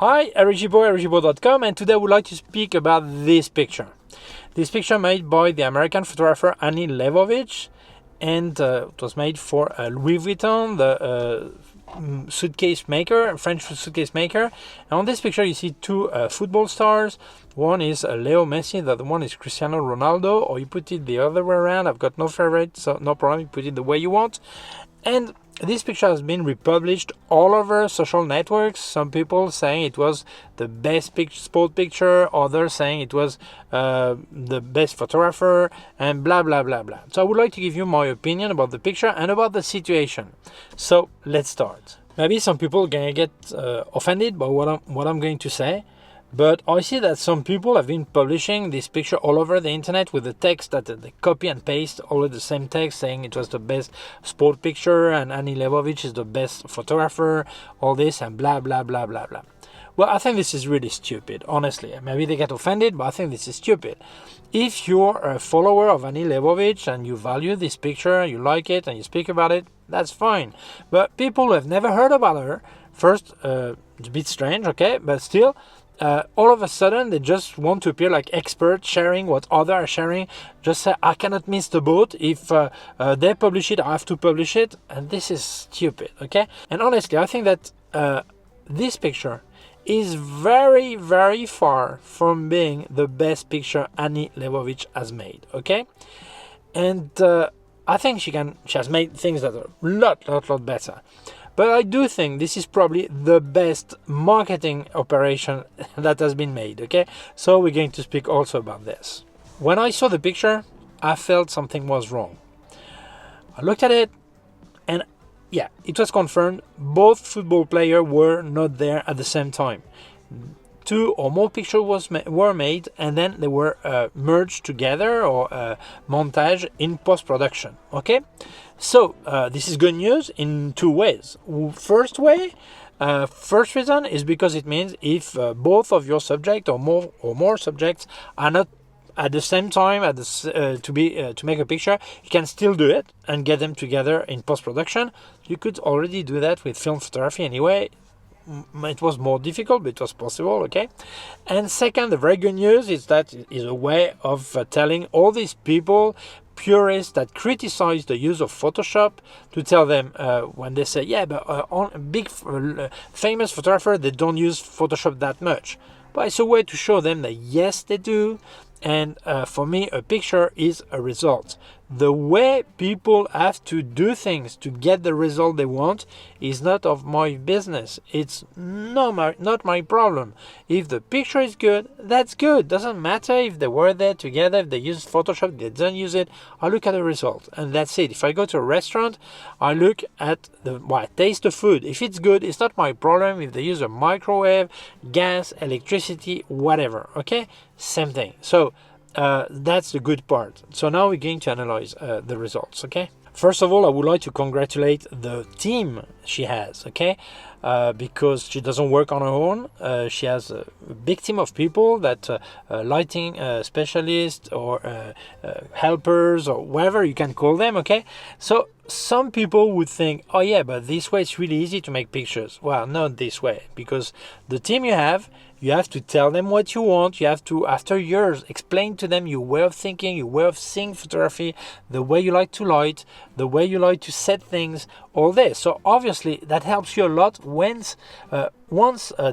Hi, Gibaud, Gibaud.com, and today I would like to speak about this picture. This picture made by the American photographer Annie Leibovitz, and it was made for Louis Vuitton, the suitcase maker, French suitcase maker. And on this picture you see two football stars. One is Leo Messi, the other one is Cristiano Ronaldo, or you put it the other way around. I've got no favorite, so no problem, you put it the way you want. And this picture has been republished all over social networks. Some people saying it was the best sport picture, others saying it was the best photographer, and blah blah blah blah. So I would like to give you my opinion about the picture and about the situation. So let's start. Maybe some people are gonna get offended by what I'm going to say, but I see that some people have been publishing this picture all over the internet with the text that they copy and paste all of the same text, saying it was the best sport picture and Annie Leibovitz is the best photographer, all this and blah blah blah blah blah. Well, I think this is really stupid, honestly. Maybe they get offended, but I think this is stupid. If you're a follower of Annie Leibovitz and you value this picture, you like it and you speak about it, that's fine. But people who have never heard about her, first, it's a bit strange, okay, but still, all of a sudden they just want to appear like experts, sharing what others are sharing. Just say, I cannot miss the boat. If they publish it, I have to publish it. And this is stupid, okay? And honestly, I think that this picture is very, very far from being the best picture Annie Leibovitz has made, okay? And I think she has made things that are a lot better. But I do think this is probably the best marketing operation that has been made, okay? So we're going to speak also about this. When I saw the picture, I felt something was wrong. I looked at it, and yeah, it was confirmed. Both football players were not there at the same time. Two or more pictures were made, and then they were merged together or montage in post-production, okay? So this is good news in two ways. First reason is because it means if both of your subject or more subjects are not at the same time to make a picture, you can still do it and get them together in post-production. You could already do that with film photography anyway. It was more difficult, but it was possible, okay? And second, the very good news is that it is a way of telling all these people, purists that criticize the use of Photoshop, to tell them when they say, yeah, but on big famous photographer, they don't use Photoshop that much. But it's a way to show them that yes, they do. And for me, a picture is a result. The way people have to do things to get the result they want is not of my business. It's not my problem. If the picture is good, that's good. Doesn't matter if they were there together, if they use Photoshop, they don't use it. I look at the result, and that's it. If I go to a restaurant, I look at I taste the food. If it's good, it's not my problem if they use a microwave, gas, electricity, whatever. Okay, same thing. So that's the good part. So now we're going to analyze the results, okay? First of all, I would like to congratulate the team she has, okay? Because she doesn't work on her own. She has a big team of people that lighting specialists or helpers or whatever you can call them, okay? So some people would think, oh yeah, but this way it's really easy to make pictures. Well, not this way, because the team you have to tell them what you want. You have to, after years, explain to them your way of thinking, your way of seeing photography, the way you like to light, the way you like to set things, all this. So obviously that helps you a lot once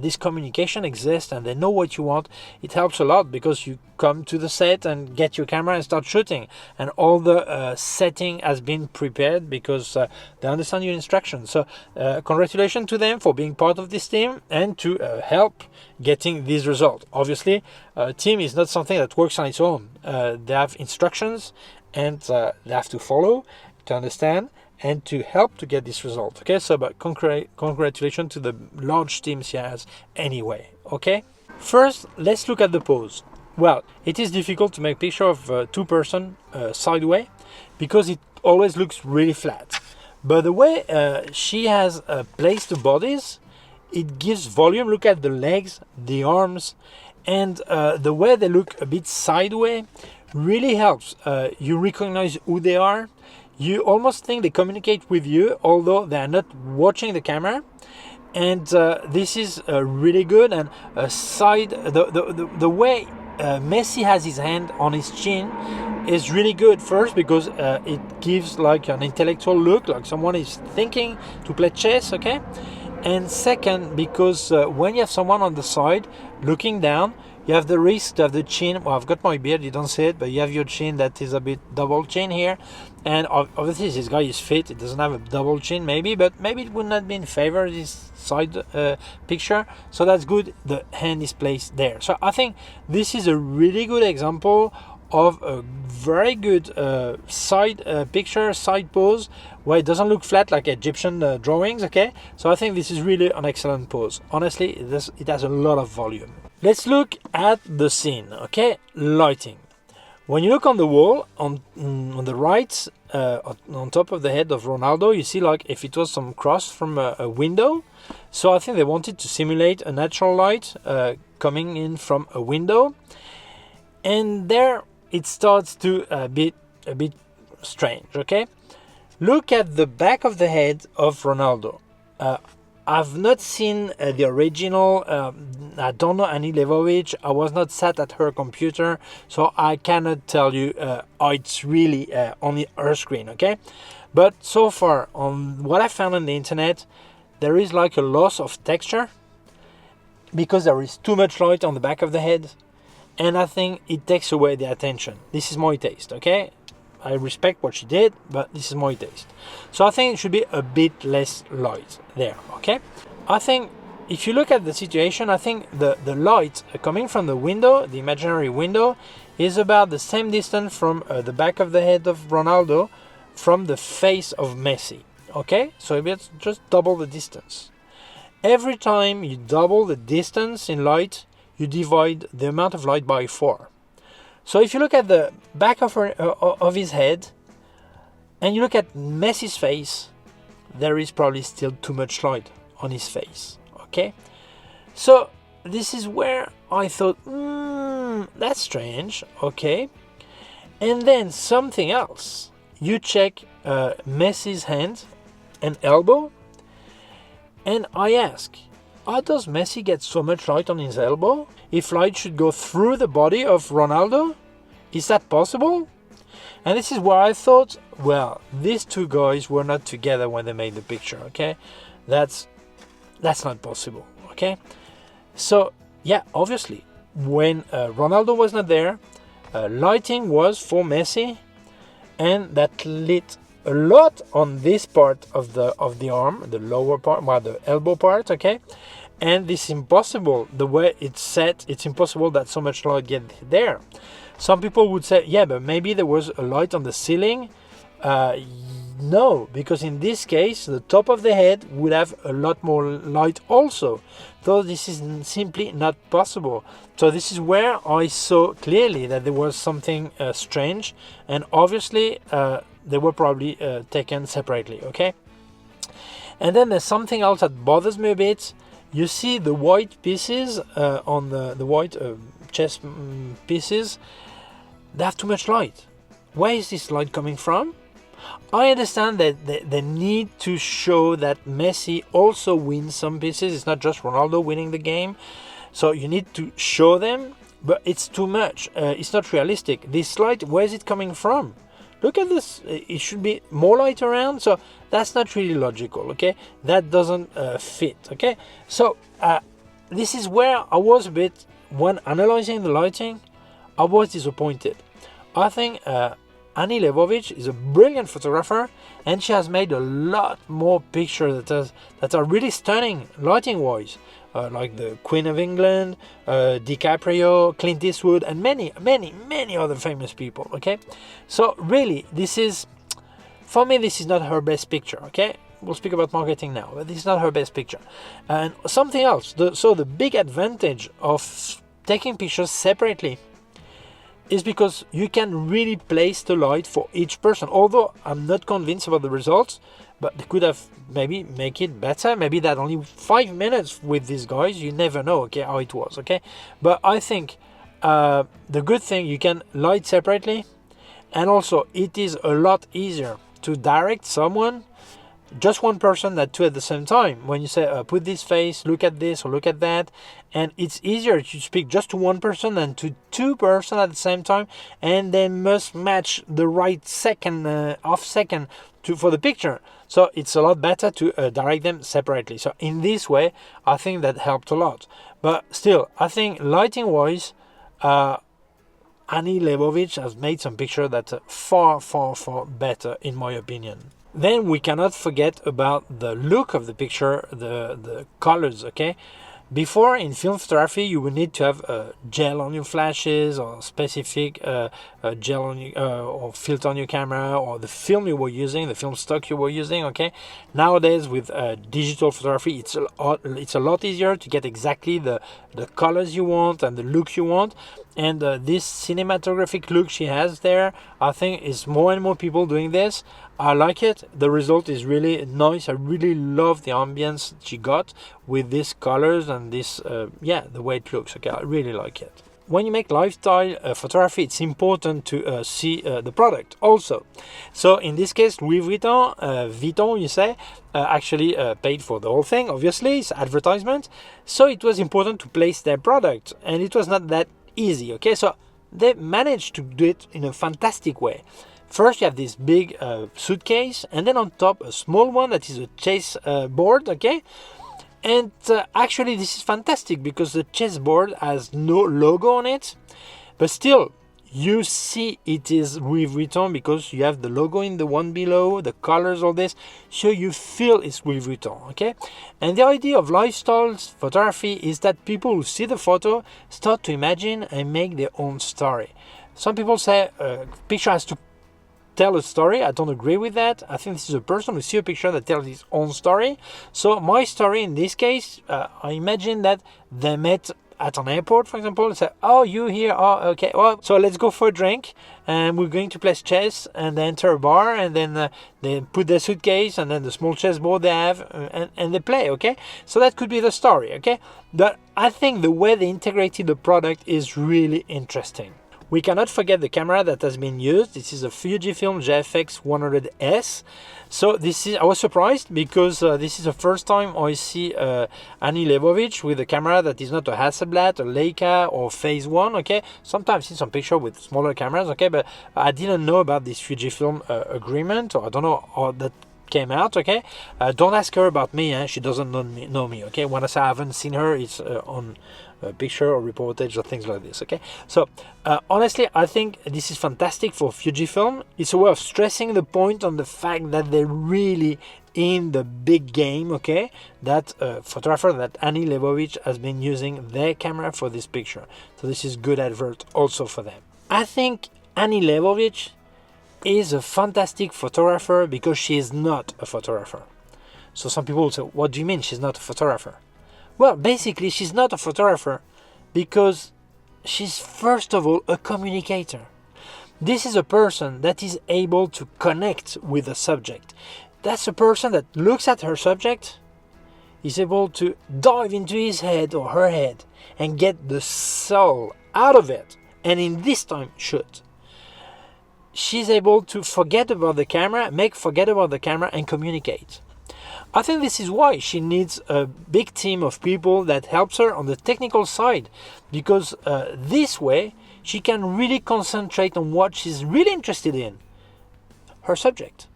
this communication exists and they know what you want. It helps a lot because you come to the set and get your camera and start shooting, and all the setting has been prepared because they understand your instructions. So congratulations to them for being part of this team and to help getting these results. Obviously, a team is not something that works on its own. They have instructions and they have to follow to understand and to help to get this result. Okay, so but congratulations to the large team she has anyway. Okay, first let's look at the pose. Well, it is difficult to make a picture of two person sideways because it always looks really flat. But the way she has placed the bodies, it gives volume. Look at the legs, the arms, and the way they look a bit sideways really helps. You recognize who they are. You almost think they communicate with you, although they are not watching the camera. And this is really good. And the way Messi has his hand on his chin is really good. First, because it gives like an intellectual look, like someone is thinking to play chess, okay? And second, because when you have someone on the side looking down, you have the risk to have the chin. Well, I've got my beard, you don't see it, but you have your chin that is a bit double chin here. And obviously this guy is fit, it doesn't have a double chin maybe, but maybe it would not be in favor of this side picture. So that's good, the hand is placed there. So I think this is a really good example of a very good side picture, side pose, where it doesn't look flat like Egyptian drawings, okay? So I think this is really an excellent pose. Honestly, it has a lot of volume. Let's look at the scene, okay? Lighting. When you look on the wall, on the right, on top of the head of Ronaldo, you see like if it was some cross from a window. So I think they wanted to simulate a natural light coming in from a window. And there it starts to a bit strange, okay? Look at the back of the head of Ronaldo. I've not seen the original. I don't know Annie Leibovitz. I was not sat at her computer, so I cannot tell you how it's really on her screen, okay? But so far, on what I found on the internet, there is like a loss of texture because there is too much light on the back of the head, and I think it takes away the attention. This is my taste, okay? I respect what she did, but this is my taste. So I think it should be a bit less light there, okay? I think if you look at the situation, I think the light coming from the window, the imaginary window, is about the same distance from the back of the head of Ronaldo from the face of Messi, okay? So it's just double the distance. Every time you double the distance in light, you divide the amount of light by 4. So if you look at the back of his head and you look at Messi's face, there is probably still too much light on his face, okay? So this is where I thought, that's strange, okay? And then something else. You check Messi's hand and elbow, and I ask, how does Messi get so much light on his elbow? If light should go through the body of Ronaldo, is that possible? And this is where I thought, well, these two guys were not together when they made the picture, okay? That's not possible, okay? So, yeah, obviously, when Ronaldo was not there, lighting was for Messi, and that lit a lot on this part of the arm, the lower part, well, the elbow part, okay? And this is impossible. The way it's set, it's impossible that so much light get there. Some people would say, yeah, but maybe there was a light on the ceiling. No, because in this case, the top of the head would have a lot more light also. So this is simply not possible. So this is where I saw clearly that there was something strange, and obviously they were probably taken separately, okay? And then there's something else that bothers me a bit. You see the white pieces on the white chess pieces, they have too much light. Where is this light coming from? I understand that they need to show that Messi also wins some pieces. It's not just Ronaldo winning the game. So you need to show them, but it's too much. It's not realistic. This light, where is it coming from? Look at this. It should be more light around. So that's not really logical, okay? That doesn't fit, okay? So this is where I was a bit, when analyzing the lighting, I was disappointed. I think Annie Leibovitz is a brilliant photographer, and she has made a lot more pictures that are really stunning lighting-wise, like the Queen of England, DiCaprio, Clint Eastwood, and many, many, many other famous people, okay? So really, this is, for me, this is not her best picture, okay? We'll speak about marketing now, but this is not her best picture. And something else, so the big advantage of taking pictures separately is because you can really place the light for each person. Although I'm not convinced about the results, but they could have maybe make it better. Maybe that only 5 minutes with these guys, you never know, okay, how it was, okay? But I think the good thing, you can light separately, and also it is a lot easier to direct someone just one person than two at the same time. When you say put this face, look at this or look at that, and it's easier to speak just to one person than to two person at the same time, and they must match the right second, off second for the picture. So it's a lot better to direct them separately. So in this way, I think that helped a lot. But still, I think lighting wise, Annie Leibovitz has made some pictures that are far better in my opinion. Then we cannot forget about the look of the picture, the colors, okay? Before, in film photography, you would need to have gel on your flashes or specific gel on your, or filter on your camera, or the film you were using, the film stock you were using, okay? Nowadays, with digital photography, it's a lot easier to get exactly the colors you want and the look you want. And this cinematographic look she has there, I think is more and more people doing this. I like it. The result is really nice. I really love the ambience she got with these colors and this, the way it looks. Okay, I really like it. When you make lifestyle photography, it's important to see the product also. So in this case, Louis Vuitton, Vuitton, you say, actually paid for the whole thing. Obviously, it's advertisement. So it was important to place their product, and it was not that easy. Okay, so they managed to do it in a fantastic way. First, you have this big suitcase, and then on top a small one that is a chase board. Okay, and actually this is fantastic because the chessboard has no logo on it, but still you see it is Louis Vuitton because you have the logo in the one below, the colors, all this, so you feel it's Louis Vuitton. Okay, and the idea of lifestyle photography is that people who see the photo start to imagine and make their own story. Some people say a picture has to tell a story. I don't agree with that. I think this is a person who sees a picture that tells his own story. So my story in this case, I imagine that they met at an airport, for example, and say, oh, you here? Oh, okay. Well, so let's go for a drink, and we're going to play chess, and they enter a bar, and then they put their suitcase, and then the small chessboard they have, and they play, okay? So that could be the story, okay? But I think the way they integrated the product is really interesting. We cannot forget the camera that has been used. This is a Fujifilm GFX 100S. So I was surprised because this is the first time I see Annie Leibovitz with a camera that is not a Hasselblad, a Leica, or Phase 1, okay? Sometimes I see some picture with smaller cameras, okay? But I didn't know about this Fujifilm agreement, or I don't know how that came out, okay? Don't ask her about me, she doesn't know me, okay? When I say I haven't seen her, it's on a picture or reportage or things like this, okay? So honestly, I think this is fantastic for Fujifilm. It's a way of stressing the point on the fact that they're really in the big game, okay? That photographer, that Annie Leibovitz, has been using their camera for this picture. So this is good advert also for them. I think Annie Leibovitz is a fantastic photographer because she is not a photographer. So some people will say, what do you mean she's not a photographer? Well, basically, she's not a photographer because she's first of all a communicator. This is a person that is able to connect with the subject. That's a person that looks at her subject, is able to dive into his head or her head and get the soul out of it, and in this time shoot. She's able to forget about the camera and communicate. I think this is why she needs a big team of people that helps her on the technical side, because this way she can really concentrate on what she's really interested in, her subject.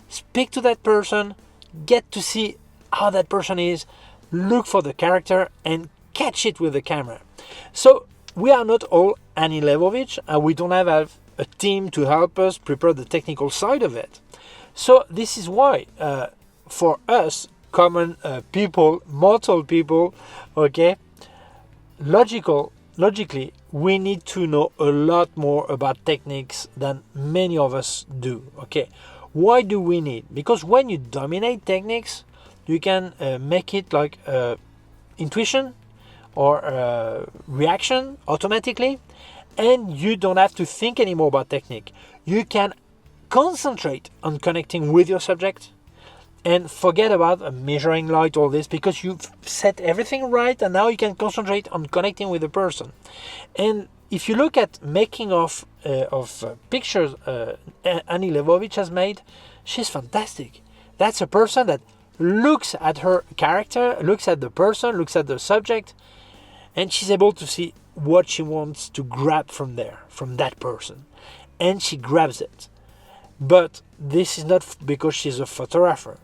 Speak to that person, get to see how that person is, look for the character and catch it with the camera. So we are not all Annie Leibovitz, and we don't have a team to help us prepare the technical side of it. So this is why for us common people, mortal people, okay, logically we need to know a lot more about techniques than many of us do, okay? Why do we need? Because when you dominate techniques, you can make it like intuition or reaction automatically, and you don't have to think anymore about technique. You can concentrate on connecting with your subject and forget about measuring light, all this, because you've set everything right, and now you can concentrate on connecting with the person. And if you look at making of pictures Annie Leibovitz has made, she's fantastic. That's a person that looks at her character, looks at the person, looks at the subject, and she's able to see what she wants to grab from there, from that person. And she grabs it. But this is not because she's a photographer.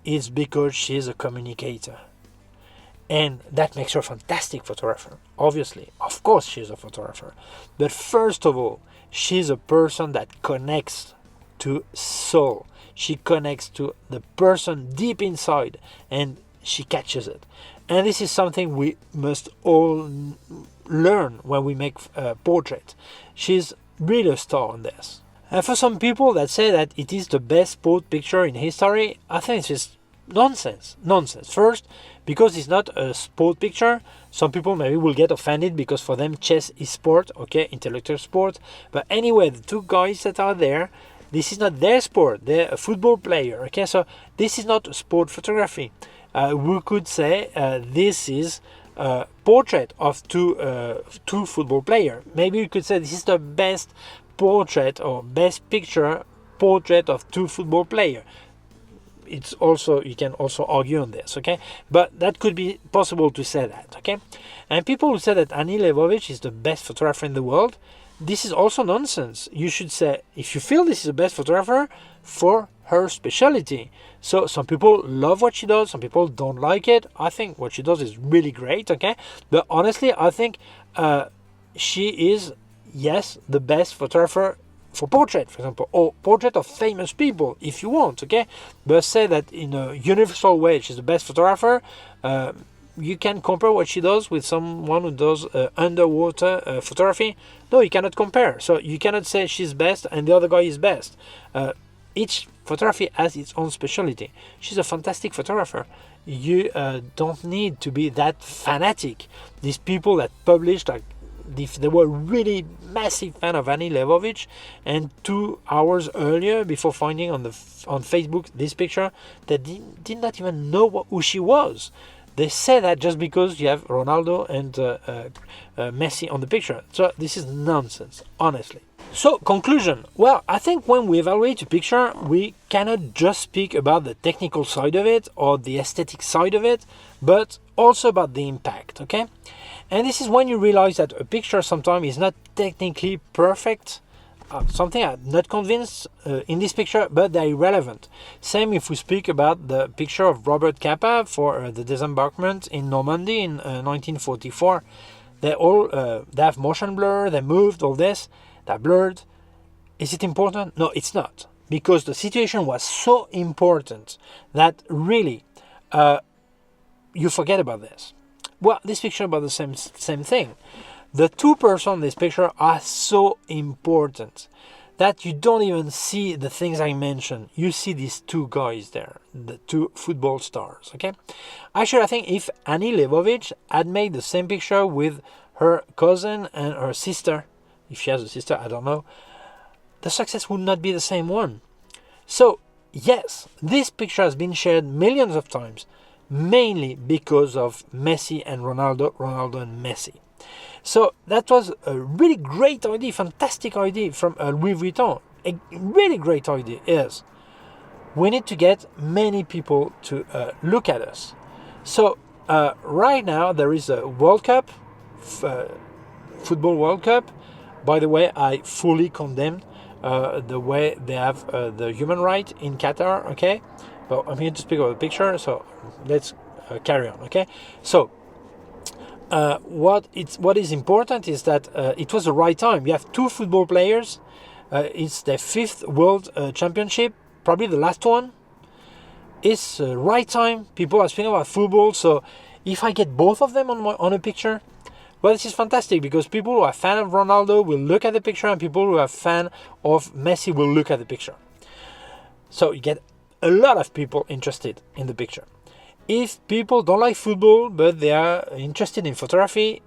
It's because she's a communicator. And that makes her a fantastic photographer. Obviously, of course she's a photographer. But first of all, she's a person that connects to soul. She connects to the person deep inside and she catches it. And this is something we must all learn when we make portraits. She's really a star on this. And for some people that say that it is the best sport picture in history, I think it's just nonsense. First, because it's not a sport picture, some people maybe will get offended because for them chess is sport, okay, intellectual sport. But anyway, the two guys that are there, this is not their sport. They're a football player, okay? So this is not sport photography. We could say this is a portrait of two football players. Maybe you could say this is the best portrait or best picture portrait of two football players. It's also, you can also argue on this, okay? But that could be possible to say that, okay? And people who say that Annie Leibovitz is the best photographer in the world, this is also nonsense. You should say, if you feel this is the best photographer, for her specialty. So some people love what she does, some people don't like it. I think what she does is really great, okay? But honestly, I think she is, yes, the best photographer for portrait, for example, or portrait of famous people, if you want, okay? But say that in a universal way, she's the best photographer. You can compare what she does with someone who does underwater photography. No, you cannot compare. So you cannot say she's best and the other guy is best. Each photography has its own specialty. She's a fantastic photographer. You don't need to be that fanatic. These people that published, like, if they were really massive fan of Annie Leibovitz, and 2 hours earlier, before finding on Facebook this picture, they did not even know who she was. They say that just because you have Ronaldo and Messi on the picture. So this is nonsense, honestly. So, conclusion. Well, I think when we evaluate a picture, we cannot just speak about the technical side of it or the aesthetic side of it, but also about the impact, okay? And this is when you realize that a picture sometimes is not technically perfect. Something I'm not convinced in this picture, but they're irrelevant. Same if we speak about the picture of Robert Capa for the disembarkment in Normandy in 1944. They have motion blur, they moved, all this, they're blurred. Is it important? No, it's not. Because the situation was so important that really you forget about this. Well, this picture about the same thing. The two persons in this picture are so important that you don't even see the things I mentioned. You see these two guys there, the two football stars, okay? Actually, I think if Annie Leibovitz had made the same picture with her cousin and her sister, if she has a sister, I don't know, the success would not be the same one. So, yes, this picture has been shared millions of times, mainly because of Messi and Ronaldo and Messi. So that was a really great idea, fantastic idea from Louis Vuitton. A really great idea is we need to get many people to look at us. So right now there is a World Cup, football World Cup. By the way, I fully condemn the way they have the human right in Qatar, okay? But I'm here to speak about the picture, so let's carry on, okay? So, what is important is that it was the right time. You have two football players. It's their 5th World Championship, probably the last one. It's the right time. People are speaking about football, so if I get both of them on a picture, well, this is fantastic because people who are fan of Ronaldo will look at the picture and people who are fan of Messi will look at the picture. So you get a lot of people interested in the picture. If people don't like football but they are interested in photography,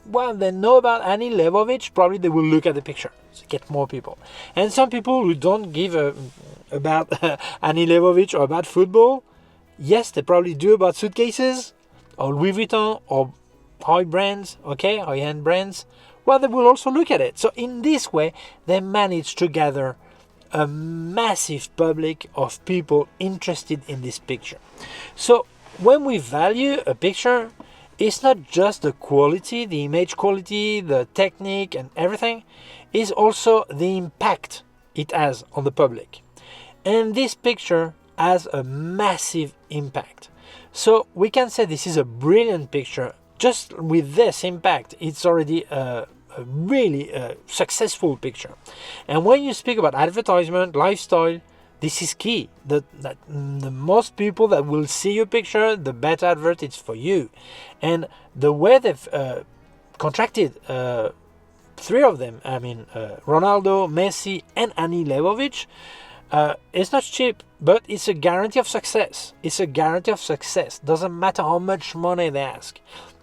well, they know about Annie Leibovitz, probably they will look at the picture. So get more people. And some people who don't give about Annie Leibovitz or about football, yes, they probably do about suitcases or Louis Vuitton or high brands, okay, high-end brands. Well, they will also look at it. So in this way, they manage to gather a massive public of people interested in this picture. So when we value a picture, it's not just the quality, the image quality, the technique and everything, it's also the impact it has on the public. And this picture has a massive impact. So we can say this is a brilliant picture. Just with this impact, it's already a really successful picture. And when you speak about advertisement, lifestyle, this is key. The most people that will see your picture, the better advert it's for you. And the way they've contracted three of them, Ronaldo, Messi and Annie Leibovitz, it's not cheap, but it's a guarantee of success. It's a guarantee of success. Doesn't matter how much money they ask.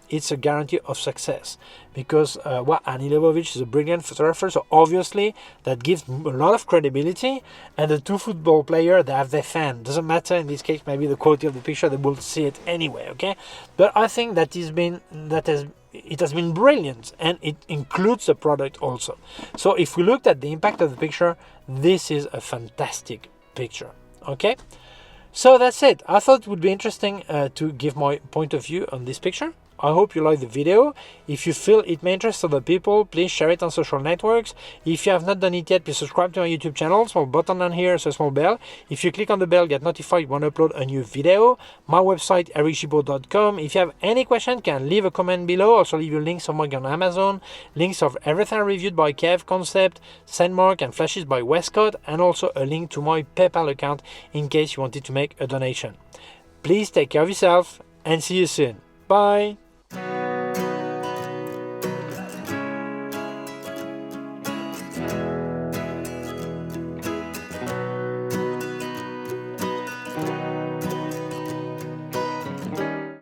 It's a guarantee of success because Annie Leibovitz is a brilliant photographer, so obviously that gives a lot of credibility. And the two football players, they have their fan. Doesn't matter in this case, maybe the quality of the picture, they will see it anyway. Okay, but I think it has been brilliant, and it includes the product also. So if we looked at the impact of the picture, this is a fantastic picture. Okay, so that's it. I thought it would be interesting to give my point of view on this picture. I hope you like the video. If you feel it may interest other people, please share it on social networks. If you have not done it yet, please subscribe to my YouTube channel. Small button down here, so small bell. If you click on the bell, get notified when I upload a new video. My website, ericgibaud.com. If you have any question, you can leave a comment below. Also leave your links somewhere on Amazon. Links of everything reviewed by K&F Concept, Sandmark and Flashes by Westcott, and also a link to my PayPal account in case you wanted to make a donation. Please take care of yourself and see you soon. Bye.